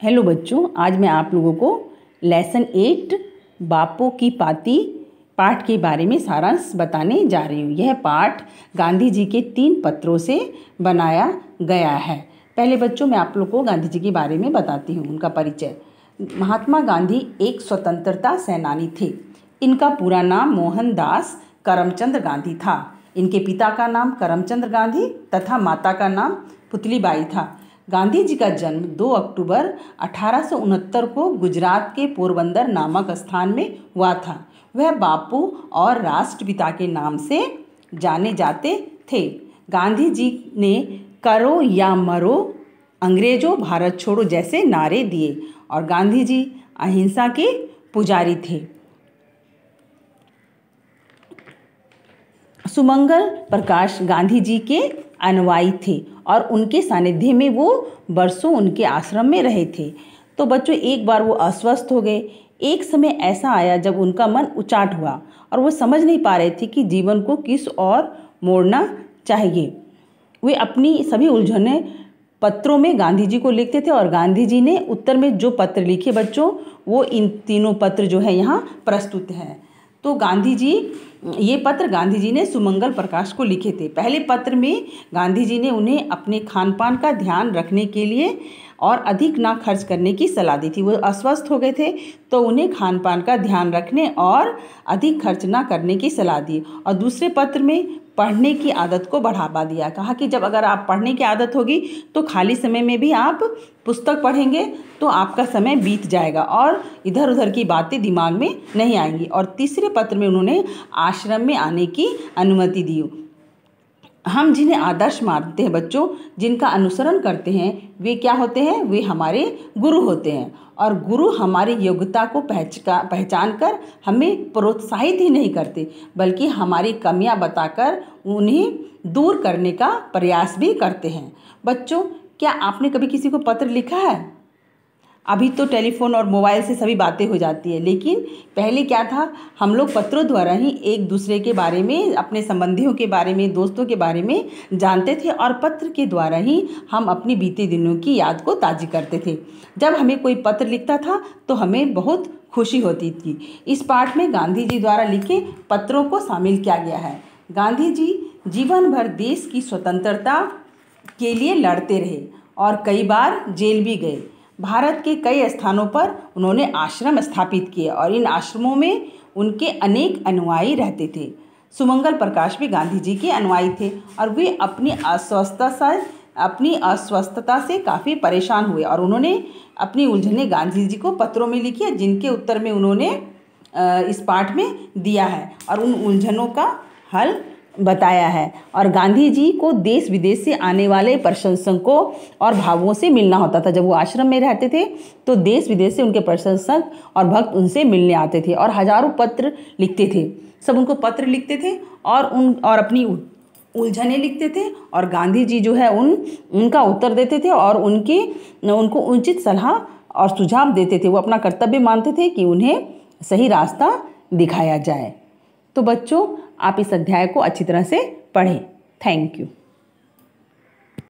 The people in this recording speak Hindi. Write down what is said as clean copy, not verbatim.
हेलो बच्चों, आज मैं आप लोगों को लेसन 8 बापों की पाती पाठ के बारे में सारांश बताने जा रही हूँ। यह पाठ गांधी जी के 3 पत्रों से बनाया गया है। पहले बच्चों मैं आप लोगों को गांधी जी के बारे में बताती हूँ, उनका परिचय। महात्मा गांधी एक स्वतंत्रता सेनानी थे। इनका पूरा नाम मोहनदास करमचंद गांधी था। इनके पिता का नाम करमचंद गांधी तथा माता का नाम पुतलीबाई था। गांधी जी का जन्म 2 अक्टूबर 1869 को गुजरात के पोरबंदर नामक स्थान में हुआ था। वह बापू और राष्ट्रपिता के नाम से जाने जाते थे। गांधी जी ने करो या मरो, अंग्रेजों, भारत छोड़ो जैसे नारे दिए और गांधी जी अहिंसा के पुजारी थे। सुमंगल प्रकाश गांधी जी के अनुयायी थे और उनके सानिध्य में वो बरसों उनके आश्रम में रहे थे। तो बच्चों एक बार वो अस्वस्थ हो गए। एक समय ऐसा आया जब उनका मन उचाट हुआ और वो समझ नहीं पा रहे थे कि जीवन को किस ओर मोड़ना चाहिए। वे अपनी सभी उलझने पत्रों में गांधी जी को लिखते थे और गांधी जी ने उत्तर में जो पत्र लिखे बच्चों, वो इन तीनों पत्र जो है यहाँ प्रस्तुत हैं। तो ये पत्र गांधी जी ने सुमंगल प्रकाश को लिखे थे। पहले पत्र में गांधी जी ने उन्हें अपने खान पान का ध्यान रखने के लिए और अधिक ना खर्च करने की सलाह दी थी। वो अस्वस्थ हो गए थे तो उन्हें खान पान का ध्यान रखने और अधिक खर्च ना करने की सलाह दी। और दूसरे पत्र में पढ़ने की आदत को बढ़ावा दिया। कहा कि जब अगर आप पढ़ने की आदत होगी तो खाली समय में भी आप पुस्तक पढ़ेंगे तो आपका समय बीत जाएगा और इधर उधर की बातें दिमाग में नहीं आएंगी। और तीसरे पत्र में उन्होंने आश्रम में आने की अनुमति दी। हम जिन्हें आदर्श मानते हैं बच्चों, जिनका अनुसरण करते हैं, वे क्या होते हैं? वे हमारे गुरु होते हैं। और गुरु हमारी योग्यता को पहचान कर हमें प्रोत्साहित ही नहीं करते, बल्कि हमारी कमियां बताकर उन्हें दूर करने का प्रयास भी करते हैं। बच्चों, क्या आपने कभी किसी को पत्र लिखा है? अभी तो टेलीफोन और मोबाइल से सभी बातें हो जाती है, लेकिन पहले क्या था? हम लोग पत्रों द्वारा ही एक दूसरे के बारे में, अपने संबंधियों के बारे में, दोस्तों के बारे में जानते थे और पत्र के द्वारा ही हम अपनी बीते दिनों की याद को ताज़ी करते थे। जब हमें कोई पत्र लिखता था तो हमें बहुत खुशी होती थी। इस पाठ में गांधी जी द्वारा लिखे पत्रों को शामिल किया गया है। गांधी जी जीवन भर देश की स्वतंत्रता के लिए लड़ते रहे और कई बार जेल भी गए। भारत के कई स्थानों पर उन्होंने आश्रम स्थापित किए और इन आश्रमों में उनके अनेक अनुयायी रहते थे। सुमंगल प्रकाश भी गांधी जी के अनुयायी थे और वे अपनी अस्वस्थता से काफ़ी परेशान हुए और उन्होंने अपनी उलझने गांधी जी को पत्रों में लिखी है, जिनके उत्तर में उन्होंने इस पाठ में दिया है और उन उलझनों का हल बताया है। और गांधी जी को देश विदेश से आने वाले प्रशंसकों और भावों से मिलना होता था। जब वो आश्रम में रहते थे तो देश विदेश से उनके प्रशंसक और भक्त उनसे मिलने आते थे और हजारों पत्र लिखते थे। सब उनको पत्र लिखते थे और अपनी उलझनें लिखते थे और गांधी जी जो है उनका उत्तर देते थे और उनको उचित सलाह और सुझाव देते थे। वो अपना कर्तव्य मानते थे कि उन्हें सही रास्ता दिखाया जाए। तो बच्चों, आप इस अध्याय को अच्छी तरह से पढ़ें। Thank you.